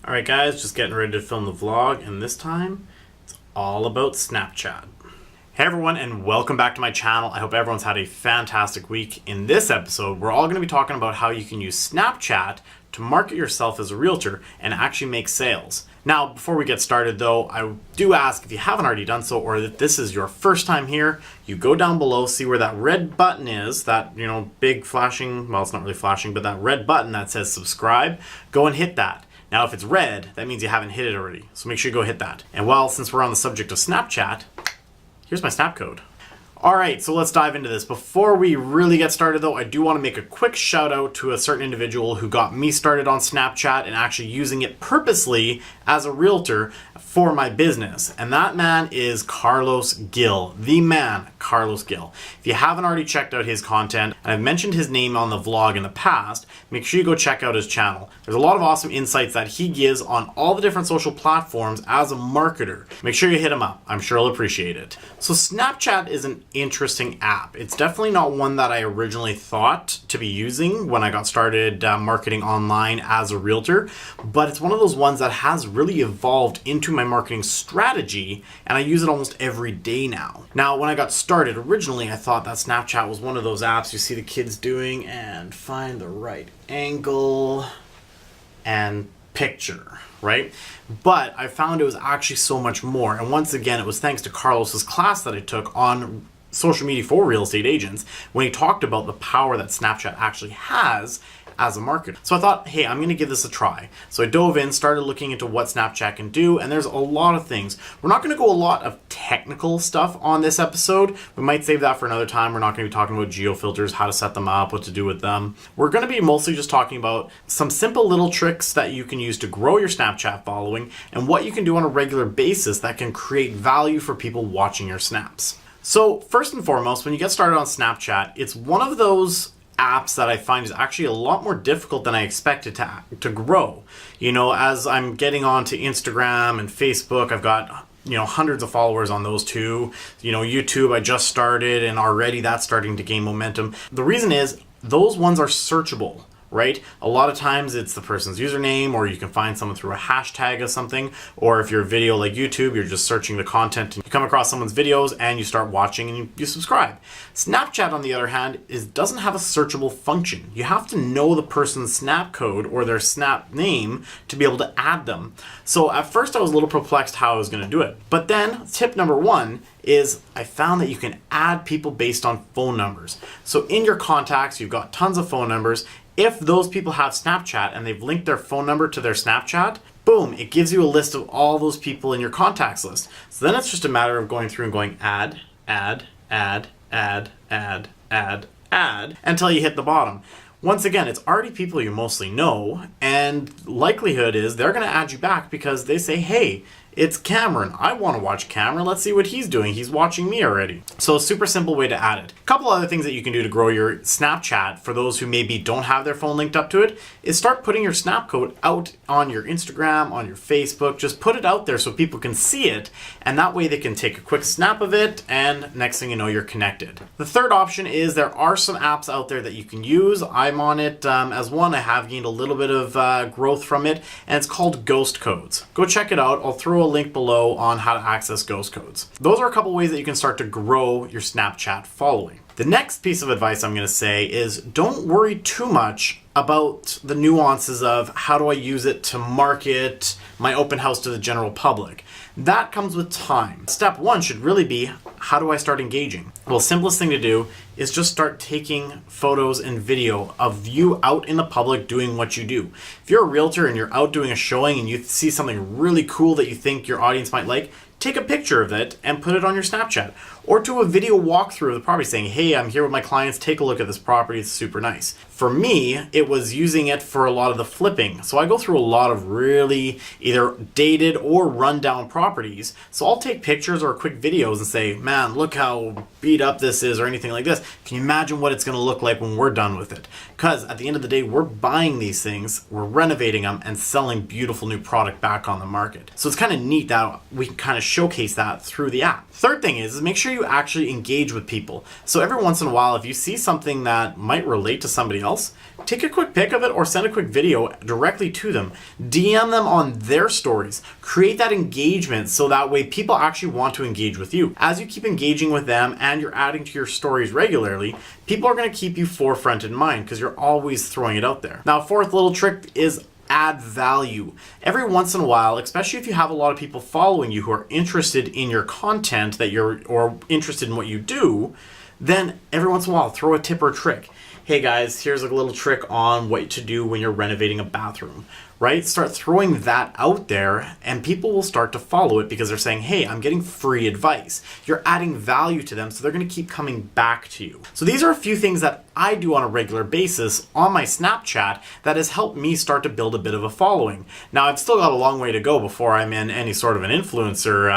Alright guys, just getting ready to film the vlog, and this time it's all about Snapchat. Hey everyone, and welcome back to my channel. I hope everyone's had a fantastic week. In this episode, we're all going to be talking about how you can use Snapchat to market yourself as a realtor and actually make sales. Now, before we get started though, I do ask if you haven't already done so, or if this is your first time here, you go down below, see where that red button is, that, big flashing, well, it's not really flashing, but that red button that says subscribe, go and hit that. Now, if it's red, that means you haven't hit it already. So make sure you go hit that. And well, since we're on the subject of Snapchat, here's my snap code. All right, so let's dive into this. Before we really get started though, I do want to make a quick shout out to a certain individual who got me started on Snapchat and actually using it purposely as a realtor for my business. And that man is Carlos Gil, the man, Carlos Gil. If you haven't already checked out his content, and I've mentioned his name on the vlog in the past, make sure you go check out his channel. There's a lot of awesome insights that he gives on all the different social platforms as a marketer. Make sure you hit him up. I'm sure he'll appreciate it. So Snapchat is an interesting app. It's definitely not one that I originally thought to be using when I got started marketing online as a realtor, but it's one of those ones that has really evolved into my marketing strategy, and I use it almost every day now. Now, when I got started, originally I thought that Snapchat was one of those apps you see the kids doing and find the right angle and picture, right? But I found it was actually so much more. And once again, it was thanks to Carlos's class that I took on social media for real estate agents when he talked about the power that Snapchat actually has as a marketer. So I thought, hey, I'm going to give this a try. So I dove in, started looking into what Snapchat can do, and there's a lot of things. We're not going to go a lot of technical stuff on this episode. We might save that for another time. We're not going to be talking about geo filters, how to set them up, what to do with them. We're going to be mostly just talking about some simple little tricks that you can use to grow your Snapchat following and what you can do on a regular basis that can create value for people watching your snaps. So first and foremost, when you get started on Snapchat, it's one of those apps that I find is actually a lot more difficult than I expected to grow. As I'm getting onto Instagram and Facebook, I've got hundreds of followers on those two. YouTube, I just started, and already that's starting to gain momentum. The reason is those ones are searchable, right? A lot of times it's the person's username, or you can find someone through a hashtag of something, or if you're a video like YouTube, you're just searching the content and you come across someone's videos and you start watching and you subscribe. Snapchat, on the other hand, doesn't have a searchable function. You have to know the person's snap code or their snap name to be able to add them. So at first I was a little perplexed how I was going to do it. But then tip number one is I found that you can add people based on phone numbers. So in your contacts, you've got tons of phone numbers. If those people have Snapchat and they've linked their phone number to their Snapchat, boom, it gives you a list of all those people in your contacts list. So then it's just a matter of going through and going add, until you hit the bottom. Once again, it's already people you mostly know, and likelihood is they're going to add you back because they say, hey, it's Cameron. I want to watch Cameron. Let's see what he's doing. He's watching me already. So a super simple way to add it. A couple other things that you can do to grow your Snapchat for those who maybe don't have their phone linked up to it is start putting your snap code out on your Instagram, on your Facebook. Just put it out there so people can see it, and that way they can take a quick snap of it, and next thing you know, you're connected. The third option is there are some apps out there that you can use. I'm on it as one. I have gained a little bit of growth from it, and it's called Ghostcodes. Go check it out. I'll throw a link below on how to access Ghostcodes. Those are a couple ways that you can start to grow your Snapchat following. The next piece of advice I'm going to say is don't worry too much about the nuances of how do I use it to market my open house to the general public. That comes with time. Step one should really be, how do I start engaging? Well, simplest thing to do is just start taking photos and video of you out in the public doing what you do. If you're a realtor and you're out doing a showing and you see something really cool that you think your audience might like, take a picture of it and put it on your Snapchat, or do a video walkthrough of the property saying, hey, I'm here with my clients, take a look at this property, it's super nice. For me, it was using it for a lot of the flipping. So I go through a lot of really either dated or rundown properties. So I'll take pictures or quick videos and say, man, look how beat up this is, or anything like this. Can you imagine what it's gonna look like when we're done with it? Because at the end of the day, we're buying these things, we're renovating them and selling beautiful new product back on the market. So it's kind of neat that we can kind of showcase that through the app. Third thing is make sure you you actually engage with people. So every once in a while, if you see something that might relate to somebody else, take a quick pic of it or send a quick video directly to them. DM them on their stories. Create that engagement so that way people actually want to engage with you. As you keep engaging with them and you're adding to your stories regularly, people are going to keep you forefront in mind because you're always throwing it out there. Now, fourth little trick is add value. Every once in a while, especially if you have a lot of people following you who are interested in your content or interested in what you do, then every once in a while, throw a tip or trick. Hey guys, here's a little trick on what to do when you're renovating a bathroom, right? Start throwing that out there and people will start to follow it because they're saying, hey, I'm getting free advice. You're adding value to them, so they're going to keep coming back to you. So these are a few things that I do on a regular basis on my Snapchat that has helped me start to build a bit of a following. Now, I've still got a long way to go before I'm in any sort of an influencer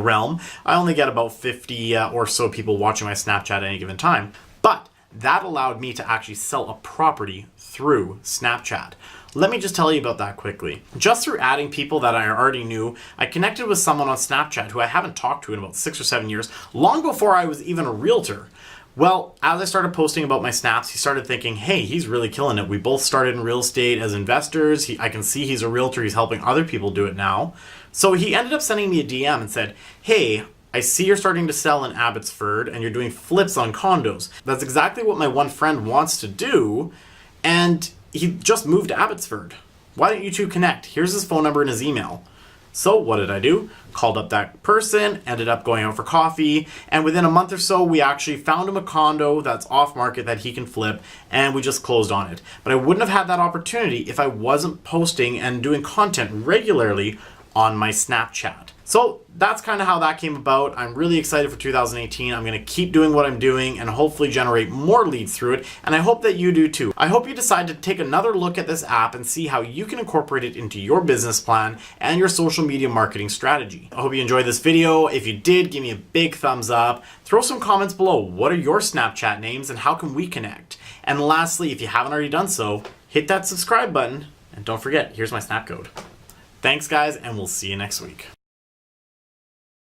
realm. I only get about 50 or so people watching my Snapchat at any given time. But that allowed me to actually sell a property through Snapchat. Let me just tell you about that quickly. Just through adding people that I already knew, I connected with someone on Snapchat who I haven't talked to in about 6 or 7 years, long before I was even a realtor. Well, as I started posting about my snaps, he started thinking, hey, he's really killing it. We both started in real estate as investors. I can see he's a realtor. He's helping other people do it now. So he ended up sending me a DM and said, hey, I see you're starting to sell in Abbotsford and you're doing flips on condos. That's exactly what my one friend wants to do, and he just moved to Abbotsford. Why don't you two connect? Here's his phone number and his email. So what did I do? Called up that person, ended up going out for coffee, and within a month or so, we actually found him a condo that's off market that he can flip, and we just closed on it. But I wouldn't have had that opportunity if I wasn't posting and doing content regularly on my Snapchat. So that's kind of how that came about. I'm really excited for 2018. I'm going to keep doing what I'm doing and hopefully generate more leads through it. And I hope that you do too. I hope you decide to take another look at this app and see how you can incorporate it into your business plan and your social media marketing strategy. I hope you enjoyed this video. If you did, give me a big thumbs up. Throw some comments below. What are your Snapchat names and how can we connect? And lastly, if you haven't already done so, hit that subscribe button. And don't forget, here's my snap code. Thanks guys, and we'll see you next week.